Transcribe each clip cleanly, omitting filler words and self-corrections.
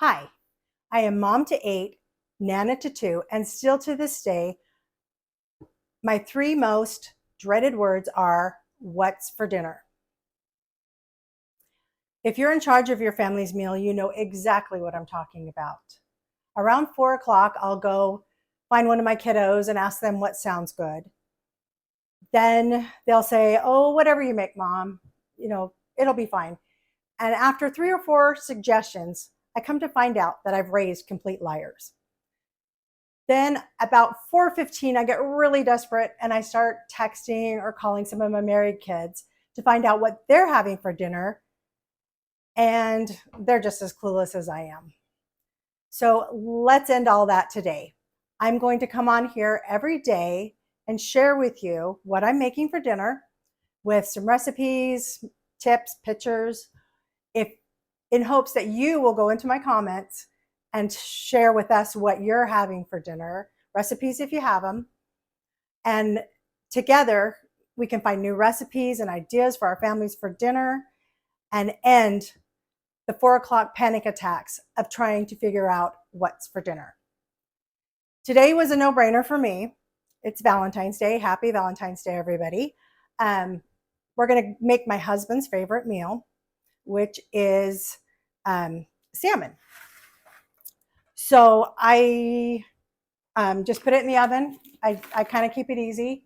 Hi, I am mom to 8, nana to 2, and still to this day, my three most dreaded words are what's for dinner? If you're in charge of your family's meal, you know exactly what I'm talking about. Around 4 o'clock, I'll go find one of my kiddos and ask them what sounds good. Then they'll say, oh, whatever you make, mom, it'll be fine. And after 3 or 4 suggestions, I come to find out that I've raised complete liars. Then about 4:15, I get really desperate and I start texting or calling some of my married kids to find out what they're having for dinner. And they're just as clueless as I am. So let's end all that today. I'm going to come on here every day and share with you what I'm making for dinner with some recipes, tips, pictures, if in hopes that you will go into my comments and share with us what you're having for dinner, recipes if you have them. And together we can find new recipes and ideas for our families for dinner and end the 4 o'clock panic attacks of trying to figure out what's for dinner. Today was a no-brainer for me. It's Valentine's Day. Happy Valentine's Day, everybody. We're going to make my husband's favorite meal, which is salmon. So I just put it in the oven. I kind of keep it easy.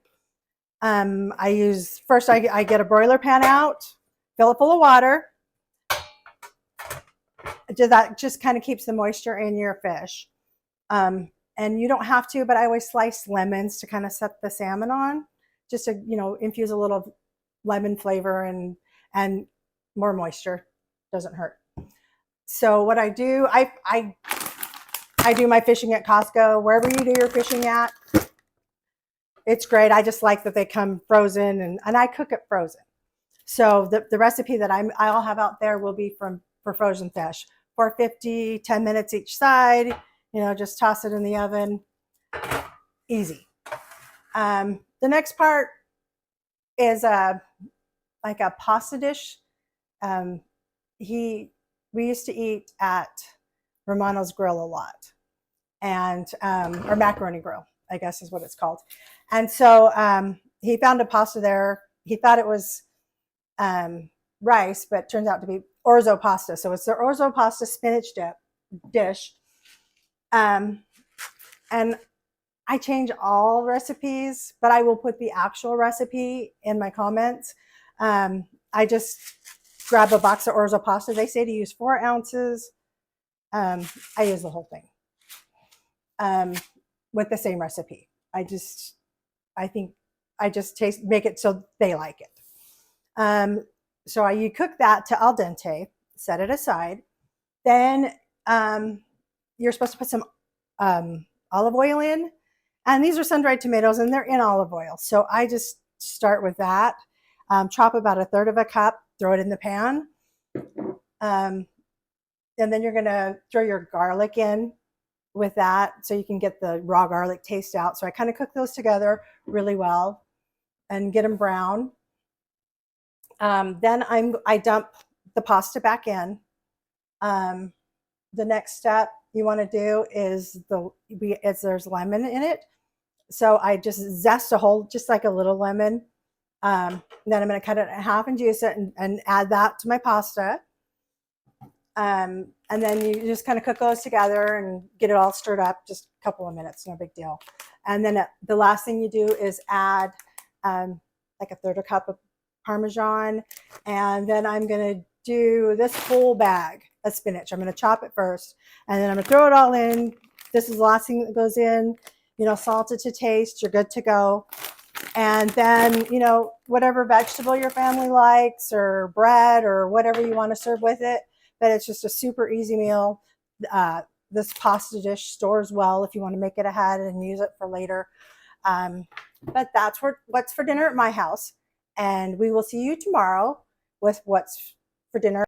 I get a broiler pan out, fill it full of water. That just kind of keeps the moisture in your fish. And you don't have to, but I always slice lemons to kind of set the salmon on, just to, infuse a little lemon flavor and more moisture. Doesn't hurt. So what I do, I do my fishing at Costco, wherever you do your fishing at. It's great. I just like that they come frozen and I cook it frozen. So the recipe that I'll have out there will be for frozen fish. 450, 10 minutes each side, just toss it in the oven. Easy. The next part is like a pasta dish. We used to eat at Romano's Grill a lot, and or Macaroni Grill, I guess is what it's called. And so he found a pasta there. He thought it was rice, but it turns out to be orzo pasta. So it's the orzo pasta spinach dish. And I change all recipes, but I will put the actual recipe in my comments. I just grab a box of orzo pasta. They say to use 4 ounces. I use the whole thing with the same recipe. I think I just make it so they like it. So you cook that to al dente, set it aside. Then you're supposed to put some olive oil in. And these are sun-dried tomatoes, and they're in olive oil. So I just start with that. Chop about 1/3 cup, throw it in the pan. And then you're going to throw your garlic in with that so you can get the raw garlic taste out. So I kind of cook those together really well and get them brown. Then I dump the pasta back in. The next step you want to do is there's lemon in it. So I just zest a whole, just like a little lemon. Then I'm going to cut it in half and juice it and add that to my pasta. And then you just kind of cook those together and get it all stirred up, just a couple of minutes, no big deal. And then the last thing you do is add like 1/3 cup of Parmesan. And then I'm going to do this full bag of spinach. I'm going to chop it first, and then I'm going to throw it all in. This is the last thing that goes in, salted to taste. You're good to go. And then, whatever vegetable your family likes or bread or whatever you want to serve with it. But it's just a super easy meal. This pasta dish stores well if you want to make it ahead and use it for later. But that's what's for dinner at my house. And we will see you tomorrow with what's for dinner